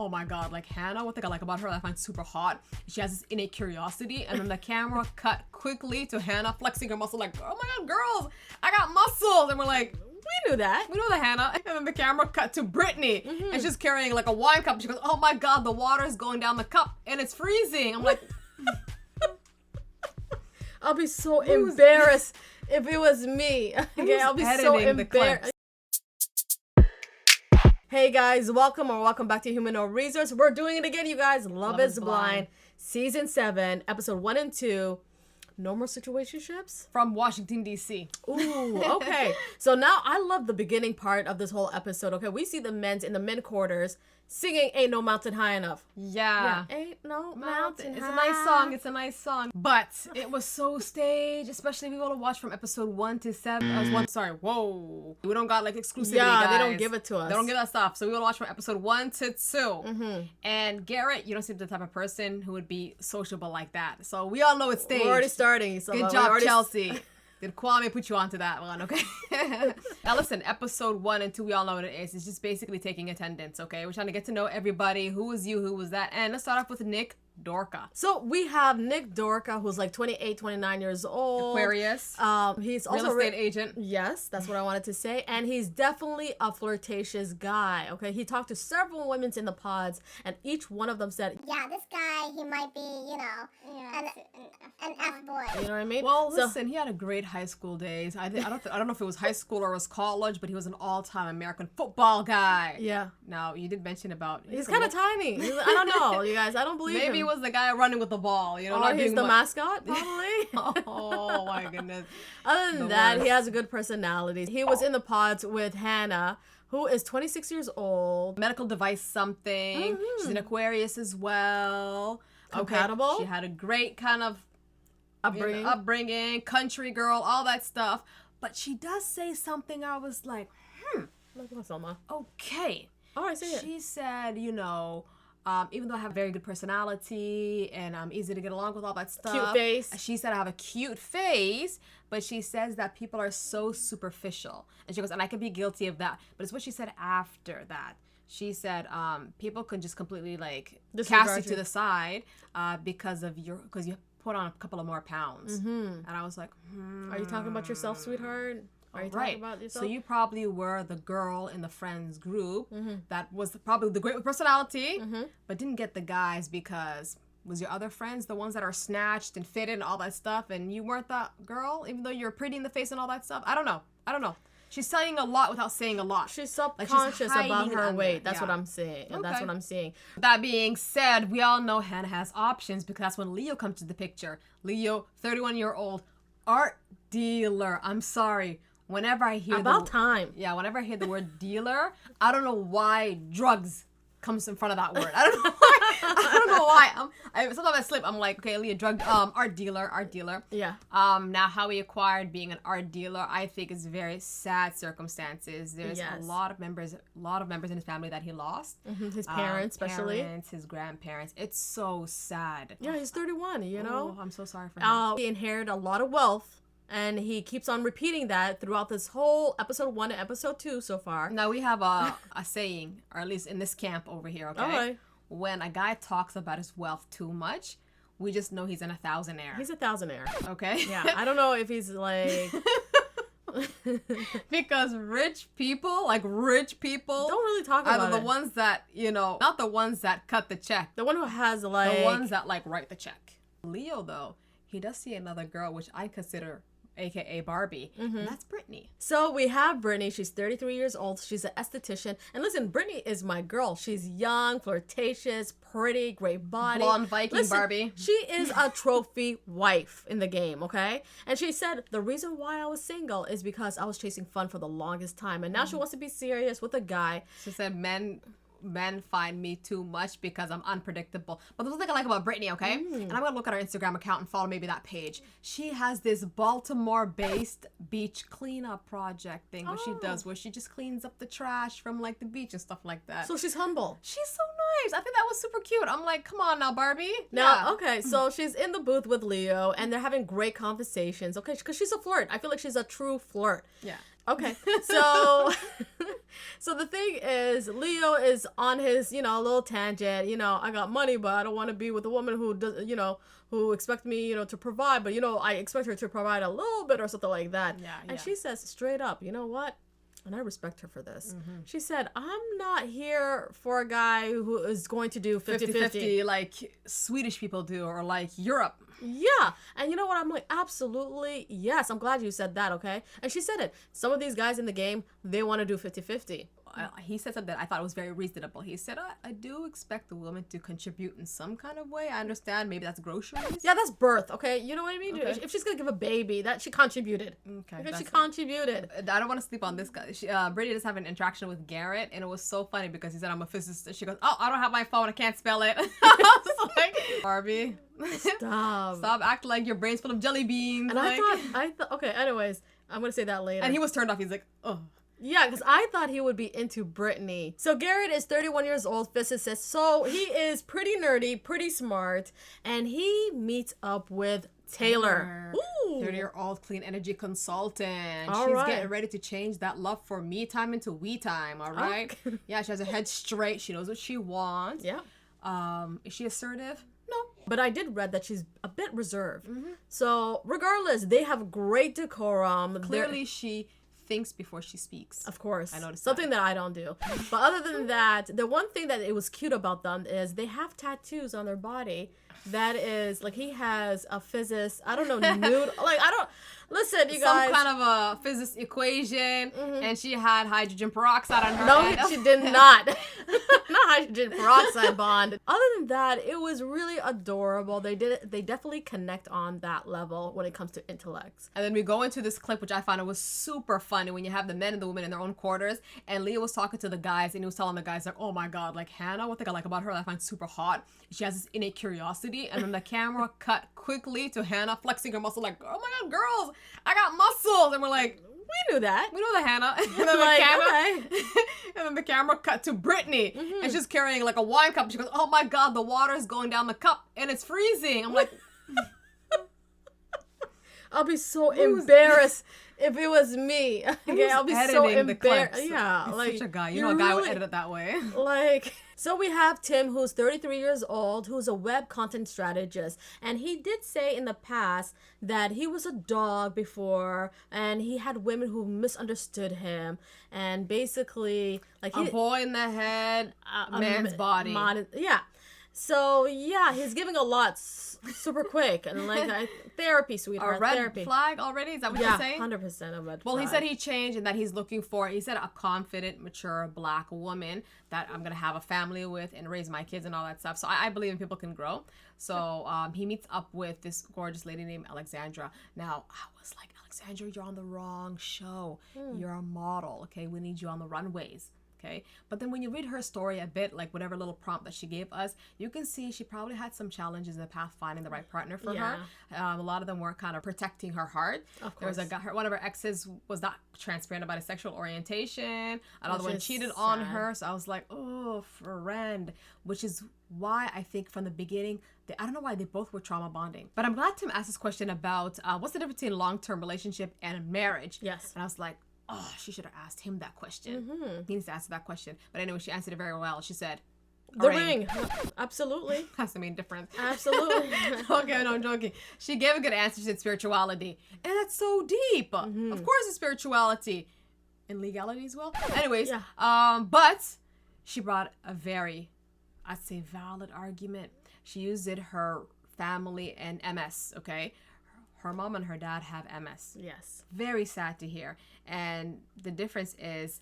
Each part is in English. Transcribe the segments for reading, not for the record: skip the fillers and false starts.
oh my God, like Hannah, one thing I like about her that I find super hot, she has this innate curiosity, and then the camera cut quickly to Hannah flexing her muscle like, oh my God, girls, I got muscles. And we're like, We knew that. we know the Hannah. And then the camera cut to Brittany, and she's carrying like a wine cup. She goes, oh my God, the water is going down the cup and it's freezing. I'm like, I'll be so embarrassed if it was me. Okay, I'll be so editing the embarrassed. Hey guys, welcome back to Human No Resource. We're doing it again, you guys. Love is Blind, Season 7, Episode 1 and 2. No more situationships? from Washington, D.C. Ooh, okay. So now I love the beginning part of this whole episode. Okay, we see the men's in the men quarters singing Ain't No Mountain High Enough. Yeah. Ain't no mountain It's high. a nice song. It's a nice song. But it was so staged, especially if we want to watch from episode 1 to 7. Whoa. We don't got like exclusivity, Yeah, guys. they don't give it to us. They don't give that stuff. So we want to watch from episode 1 to 2. Mm-hmm. And Garrett, you don't seem the type of person who would be sociable like that. So we all know it's staged. We're already starting. So Good job, Chelsea. Did Kwame put you onto that one, okay? Now listen, episode 1 and 2, we all know what it is. It's just basically taking attendance, okay? We're trying to get to know everybody. Who was you? Who was that? And let's start off with Nick Dorka. So we have Nick Dorka, who's like 28, 29 years old. Aquarius. He's also real estate agent. Yes, that's what I wanted to say. And he's definitely a flirtatious guy, okay? He talked to several women in the pods, and each one of them said, yeah, this guy, he might be, an F-boy. you know what I mean? Well, So- listen, he had a great high school days. I don't know if it was high school or it was college, but he was an all-time American football guy. Yeah. Now, you did mention about... He's kind of tiny. I don't know, you guys. I don't believe Maybe him. he was the guy running with the ball, Or not he's doing the much. mascot, probably. Oh, my goodness. Other than The that, he worst. has a good personality. He was in the pods with Hannah, who is 26 years old. Medical device something. She's an Aquarius as well. Compatible? Okay. She had a great kind of Upbringing. country girl, all that stuff. But she does say something I was like, Look at Selma. okay. All right, say it. She said, even though I have a very good personality and I'm easy to get along with, all that stuff. Cute face. She said I have a cute face, but she says that people are so superficial. And she goes, and I could be guilty of that. But it's what she said after that. She said people can just completely like Disregard cast you you. to the side because you put on a couple of more pounds. And I was like, Are you talking about yourself, sweetheart? Are you right. talking about yourself? So you probably were the girl in the friends group that was probably the great with personality, but didn't get the guys because was your other friends the ones that are snatched and fitted and all that stuff, and you weren't that girl, even though you're pretty in the face and all that stuff? I don't know. She's saying a lot without saying a lot. She's subconscious about hiding it her under. weight. That's Yeah. what I'm saying. And that's Okay. what I'm seeing. That being said, we all know Hannah has options because that's when Leo comes to the picture. Leo, 31-year-old art dealer. I'm sorry. Whenever I hear About time. Yeah, whenever I hear the word dealer, I don't know why drugs comes in front of that word. I don't know why. Sometimes I slip. I'm like, okay, Leah, art dealer. Yeah. Now how he acquired being an art dealer, I think is very sad circumstances. There's Yes. a lot of members in his family that he lost. His parents, especially. Parents, his grandparents. It's so sad. Yeah, he's 31, you know? Oh, I'm so sorry for him. He inherited a lot of wealth, and he keeps on repeating that throughout this whole episode 1 and episode 2 so far. Now we have a saying, or at least in this camp over here, okay? All right. When a guy talks about his wealth too much, we just know he's an 1,000-aire. He's a thousandaire. Okay? Yeah, I don't know if he's like... Because rich people don't really talk are about the it. ones that, not the ones that cut the check. The one who has like... The ones that write the check. Leo, though, he does see another girl, which I consider aka Barbie, and that's Brittany. So we have Brittany. She's 33 years old. She's an esthetician. And listen, Brittany is my girl. She's young, flirtatious, pretty, great body. Blonde Viking Barbie. She is a trophy wife in the game, okay? And she said, the reason why I was single is because I was chasing fun for the longest time. And now she wants to be serious with a guy. She said men find me too much because I'm unpredictable. But the one thing I like about Brittany, okay? And I'm gonna look at her Instagram account and follow maybe that page. She has this Baltimore-based beach cleanup project thing where she does, where she just cleans up the trash from like the beach and stuff like that. So she's humble. She's so nice. I think that was super cute. I'm like, come on now, Barbie. Now, okay, so she's in the booth with Leo, and they're having great conversations, okay? Because she's a flirt. I feel like she's a true flirt. Yeah. Okay, so so the thing is, Leo is on his, little tangent. I got money, but I don't want to be with a woman who does, who expects me, to provide, but I expect her to provide a little bit or something like that. Yeah. And she says straight up, you know what? And I respect her for this. Mm-hmm. She said, I'm not here for a guy who is going to do 50-50. Like Swedish people do, or like Europe. Yeah. And you know what? I'm like, absolutely, yes. I'm glad you said that, okay? And she said it. Some of these guys in the game, they want to do 50-50. He said something that I thought was very reasonable. He said, I do expect the woman to contribute in some kind of way. I understand maybe that's groceries. Yeah, that's birth, okay? You know what I mean? Okay. If she's going to give a baby, that she contributed. Okay. Because she contributed. I don't want to sleep on this guy. Brittany does have an interaction with Garrett, and it was so funny because he said, I'm a physicist. And she goes, oh, I don't have my phone. I can't spell it. I was like, Barbie. Stop acting like your brain's full of jelly beans. And I thought, okay, anyways, I'm going to say that later. And he was turned off. He's like, oh. Yeah, because I thought he would be into Brittany. So Garrett is 31 years old, physicist. So he is pretty nerdy, pretty smart, and he meets up with Taylor. Ooh. 30-year-old clean energy consultant. All She's right. getting ready to change that love for me time into we time, all right? Okay. Yeah, she has her head straight. She knows what she wants. Yeah. Is she assertive? No. But I did read that she's a bit reserved. Mm-hmm. So regardless, they have great decorum. Clearly, she thinks before she speaks. Of course. I noticed something that I don't do. But other than that, the one thing that it was cute about them is they have tattoos on their body. That is, like, he has a physicist, I don't know, nude. Like, I don't, listen, you guys. Some kind of a physics equation, and she had hydrogen peroxide on her No, head. she did not. Not hydrogen peroxide bond. Other than that, it was really adorable. They definitely connect on that level when it comes to intellects. And then we go into this clip, which I found it was super funny when you have the men and the women in their own quarters. And Leah was talking to the guys, and he was telling the guys, like, oh my God, like Hannah, one thing I like about her that I find super hot, she has this innate curiosity. And then the camera cut quickly to Hannah flexing her muscle, like, oh my God, girls, I got muscles. And we're like, We knew that. we know the Hannah. And then Like, the camera, okay. and then the camera cut to Brittany, and she's carrying like a wine cup. She goes, "Oh my God, the water is going down the cup, and it's freezing." I'm like, I'll be so embarrassed if it was me. Okay, I'll be so editing the clips? embarrassed. Yeah, He's like such a guy. You you know, a guy would really- edit it that way. Like, so we have Tim, who's 33 years old, who's a web content strategist. And he did say in the past that he was a dog before, and he had women who misunderstood him. And basically, like, A boy in the head, a man's body. Yeah. So, yeah, he's giving a lot super quick. And, like, therapy, A sweetheart, red therapy. flag already? Is that what Yeah, you're saying? 100% a red Well, he flag. said he changed and that he's looking for, he said, a confident, mature black woman that I'm going to have a family with and raise my kids and all that stuff. So I believe in people can grow. So he meets up with this gorgeous lady named Alexandra. Now, I was like, Alexandra, you're on the wrong show. You're a model, okay? We need you on the runways. Okay. But then when you read her story a bit, like whatever little prompt that she gave us, you can see she probably had some challenges in the path finding the right partner for her. A lot of them were kind of protecting her heart. Of There was course. one of her exes was not transparent about his sexual orientation. Another Which one is cheated on sad. her. So I was like, oh, friend. Which is why I think from the beginning, I don't know why they both were trauma bonding. But I'm glad Tim asked this question about what's the difference between long-term relationship and marriage. Yes. And I was like, oh, she should have asked him that question. He needs to answer that question. But anyway, she answered it very well. She said, The ring. Absolutely. That's the main difference. Absolutely. Okay, no, I'm joking. She gave a good answer. She said spirituality. And that's so deep. Of course it's spirituality. And legality as well. Anyways, but she brought a very, I'd say, valid argument. She used it her family and MS, okay? Her mom and her dad have MS. Yes. Very sad to hear. And the difference is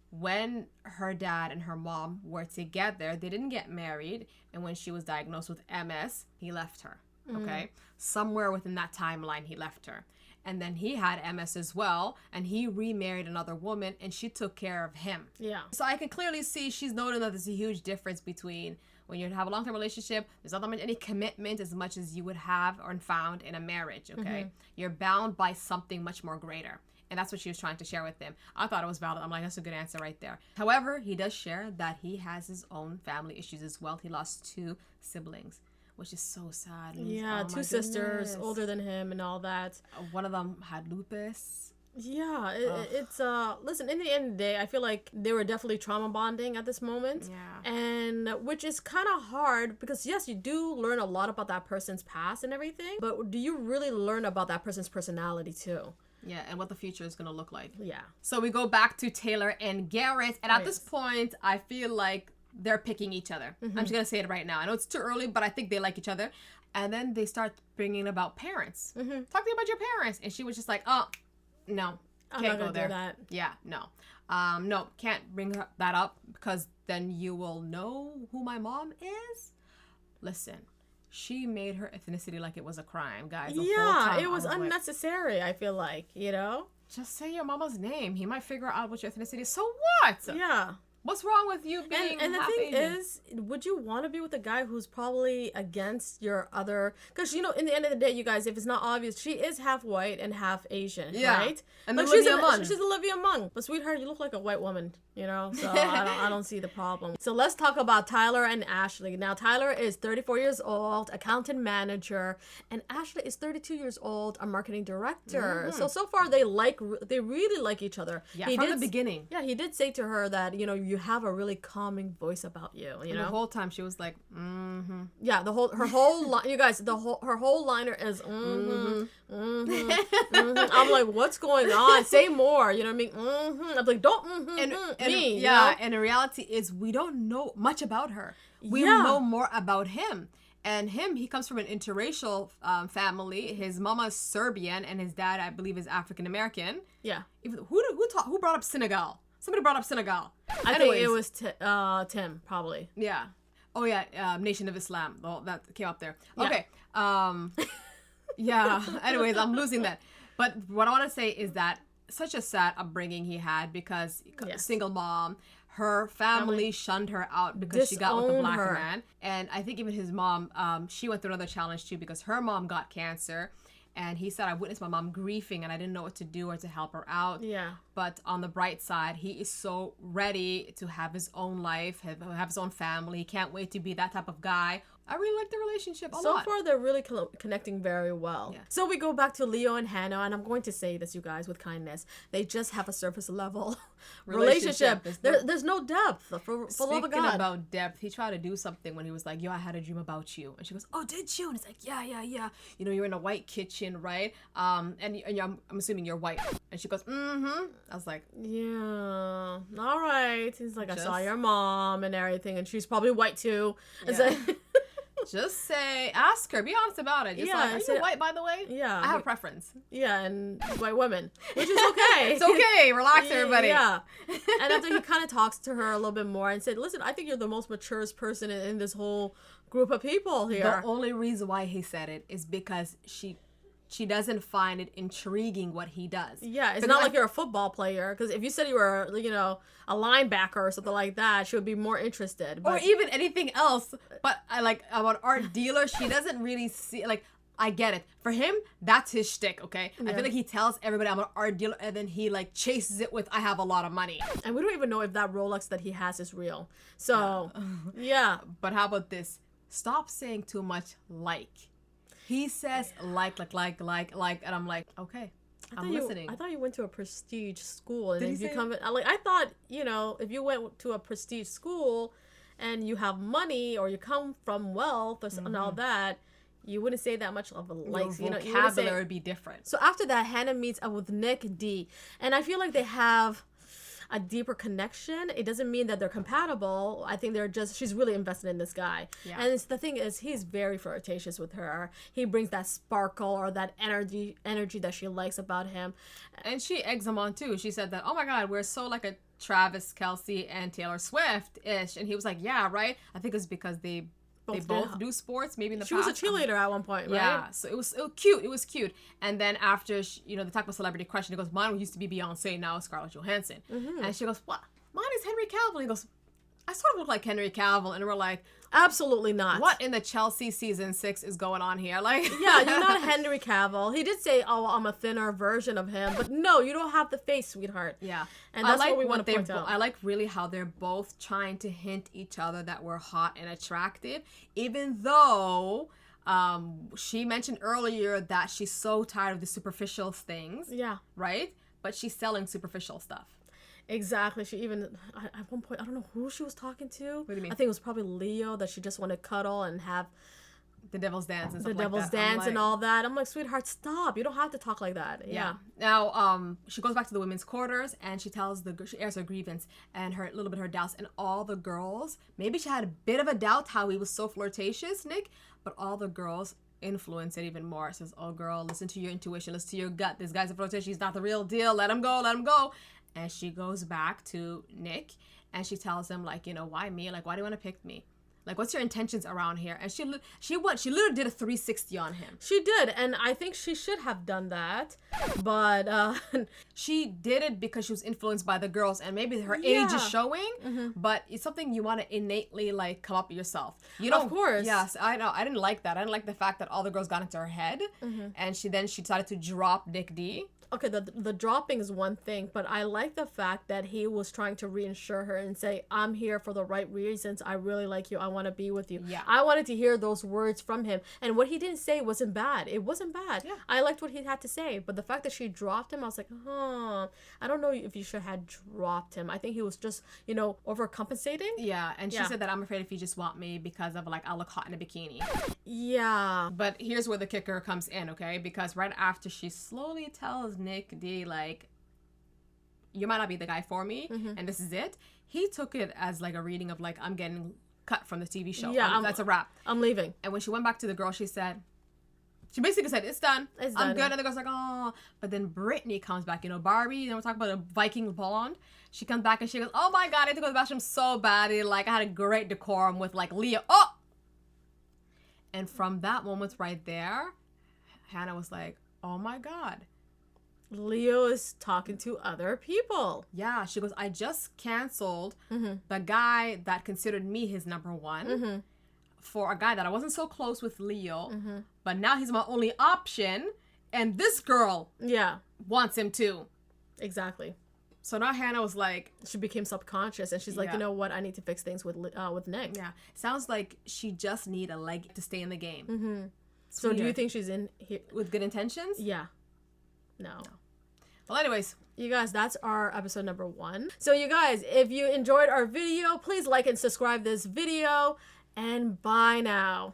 when her dad and her mom were together, they didn't get married. And when she was diagnosed with MS, he left her. Okay. Somewhere within that timeline, he left her. And then he had MS as well. And he remarried another woman and she took care of him. Yeah. So I can clearly see she's noting that there's a huge difference between when you have a long-term relationship, there's not any commitment as much as you would have or found in a marriage, okay? You're bound by something much more greater. And that's what she was trying to share with him. I thought it was valid. I'm like, that's a good answer right there. However, he does share that he has his own family issues as well. He lost 2 siblings, which is so sad. Yeah, Oh 2 my sisters goodness. older than him and all that. One of them had lupus. Yeah, it's listen, in the end of the day, I feel like they were definitely trauma bonding at this moment. Yeah. And which is kind of hard because yes, you do learn a lot about that person's past and everything, but do you really learn about that person's personality too? Yeah, and what the future is going to look like. Yeah. So we go back to Taylor and Garrett, and at this point, I feel like they're picking each other. I'm just going to say it right now. I know it's too early, but I think they like each other. And then they start bringing about parents. Talk to me about your parents. And she was just like, oh, no, I'm can't not go gonna there. do that. Yeah, no. No, can't bring that up because then you will know who my mom is. Listen, she made her ethnicity like it was a crime, guys. The whole time it was I like, unnecessary, I feel like, you know? just say your mama's name. He might figure out what your ethnicity is. So what? Yeah. What's wrong with you being And the half thing Asian? is, would you want to be with a guy who's probably against your other? Because you know, in the end of the day, you guys, if it's not obvious, she is half white and half Asian, Yeah. right? And like Olivia Munn. she's Olivia Munn, but sweetheart, you look like a white woman, you know. So I don't see the problem. So let's talk about Tyler and Ashley. Now Tyler is 34 years old, accountant manager, and Ashley is 32 years old, a marketing director. So far they really like each other. Yeah, from the beginning. Yeah, he did say to her that, you know, you have a really calming voice about you, you And know? the whole time she was like, Yeah, her whole you guys, her whole liner is I'm like, what's going on? Say more, you know what I mean? I'm like, don't me. Yeah, you know? and the reality is we don't know much about her. We Yeah. know more about him. And he comes from an interracial family. His mama is Serbian and his dad, I believe, is African American. Yeah. Who brought up Senegal? Somebody brought up Senegal. I think it was Tim, probably. Yeah. Oh yeah, Nation of Islam. Oh, that came up there. Yeah. Okay. Yeah. Anyways, I'm losing that. But what I want to say is that such a sad upbringing he had because single mom. Her family shunned her out because she got with a Disowned black her. man. And I think even his mom, she went through another challenge too because her mom got cancer. And he said, I witnessed my mom grieving and I didn't know what to do or to help her out. Yeah. But on the bright side, he is so ready to have his own life, have his own family. He can't wait to be that type of guy. I really like the relationship a lot. So far, they're really connecting very well. Yeah. So we go back to Leo and Hannah, and I'm going to say this, you guys, with kindness. They just have a surface level relationship. There's no depth, for love of Speaking God. about depth, he tried to do something when he was like, yo, I had a dream about you. And she goes, oh, did you? And it's like, yeah. You know, you're in a white kitchen, right? And I'm assuming you're white. And she goes, mm-hmm. I was like, Yeah. All right. He's like, I saw Just- your mom and everything, and she's probably white too. It's Yeah. like, just say, ask her, be honest about it. Just Yeah, like, are say- you white, by the way? Yeah. I have a preference. yeah, and white women, which is okay. It's okay. Relax, everybody. Yeah. And after he kind of talks to her a little bit more and said, listen, I think you're the most maturest person in this whole group of people here. The only reason why he said it is because she doesn't find it intriguing what he does. Yeah, it's 'Cause not I- like you're a football player. Because if you said you were, you know, a linebacker or something like that, she would be more interested. or But even anything else. But I like about art dealer, she doesn't really see like. I get it. For him, that's his shtick, okay? I feel like he tells everybody I'm an art dealer and then he like chases it with I have a lot of money. and we don't even know if that Rolex that he has is real. So, yeah. But how about this? Stop saying too much like. He says like, and I'm like, okay, I'm listening. I thought you went to a prestige school, and Did if he you say- come, I thought, you know, if you went to a prestige school, and you have money or you come from wealth or and all that, you wouldn't say that much of a like. Your You wouldn't say. vocabulary would be different. So after that, Hannah meets up with Nick D, and I feel like they have a deeper connection. It doesn't mean that they're compatible. I think she's really invested in this guy. Yeah. And the thing is, he's very flirtatious with her. He brings that sparkle or that energy that she likes about him. And she eggs him on too. She said that, oh my God, we're so like a Travis Kelce and Taylor Swift-ish. And he was like, yeah, right? I think it's because they both do sports, maybe in the She past. was a cheerleader at one point, right? Yeah, so it was cute. It was cute. And then after, they talk about celebrity crush, and he goes, mine used to be Beyonce, now it's Scarlett Johansson. And she goes, what? Mine is Henry Cavill. And he goes, I sort of look like Henry Cavill. And we're like, Absolutely not. what in the Chelsea season 6 is going on here? Like, Yeah, you're not Henry Cavill. He did say, "Oh, I'm a thinner version of him," but no, you don't have the face, sweetheart. Yeah. And that's what we want to point out. I like really how they're both trying to hint each other that we're hot and attractive, even though she mentioned earlier that she's so tired of the superficial things, Yeah. right? but she's selling superficial stuff. Exactly. She even, at one point, I don't know who she was talking to. What do you mean? I think it was probably Leo, that she just wanted to cuddle and have The devil's dance and stuff the like devil's that. dance and all that. I'm like, sweetheart, stop. You don't have to talk like that. Yeah. Now, she goes back to the women's quarters and she she airs her grievance and a little bit of her doubts. And all the girls, maybe she had a bit of a doubt how he was so flirtatious, Nick, but all the girls influence it even more. It says, oh, girl, listen to your intuition. Listen to your gut. This guy's a flirtatious. He's not the real deal. Let him go. Let him go. And she goes back to Nick and she tells him, like, you know, why me? Like, why do you want to pick me? Like, what's your intentions around here? And she literally did a 360 on him. She did, and I think she should have done that, but she did it because she was influenced by the girls, and maybe her age is showing, but it's something you want to innately, like, come up yourself. You know, of course. Yes, I know. I didn't like that. I didn't like the fact that all the girls got into her head, and she decided to drop Nick D. Okay, the dropping is one thing, but I like the fact that he was trying to reassure her and say, I'm here for the right reasons. I really like you. I want to be with you. Yeah. I wanted to hear those words from him. And what he didn't say wasn't bad. It wasn't bad. Yeah. I liked what he had to say. But the fact that she dropped him, I was like, I don't know if you should have dropped him. I think he was just, overcompensating. Yeah, and she said that I'm afraid if you just want me because of, like, I'll look hot in a bikini. Yeah. But here's where the kicker comes in, okay? Because right after she slowly tells Nick D, like, you might not be the guy for me, and this is it, he took it as, like, a reading of, like, I'm getting cut from the TV show. Yeah, that's a wrap. I'm leaving. And when she went back to the girl, she basically said, it's done. I'm good. Yeah. And the girl's like, oh. But then Brittany comes back, Barbie, we're talking about a Viking blonde. She comes back and she goes, oh my God, I had to go to the bathroom so badly. Like, I had a great decorum with, like, Leah. Oh! And from that moment right there, Hannah was like, oh my God. Leo is talking to other people. Yeah, she goes, I just canceled the guy that considered me his number one for a guy that I wasn't so close with, Leo, but now he's my only option, and this girl wants him too. Exactly. So now Hannah was like... She became subconscious, and she's like, you know what? I need to fix things with Nick. Yeah. Sounds like she just need a leg to stay in the game. So do you think she's in here? With good intentions? Yeah. No. Well, anyways. You guys, that's our episode number 1. So you guys, if you enjoyed our video, please like and subscribe this video. And bye now.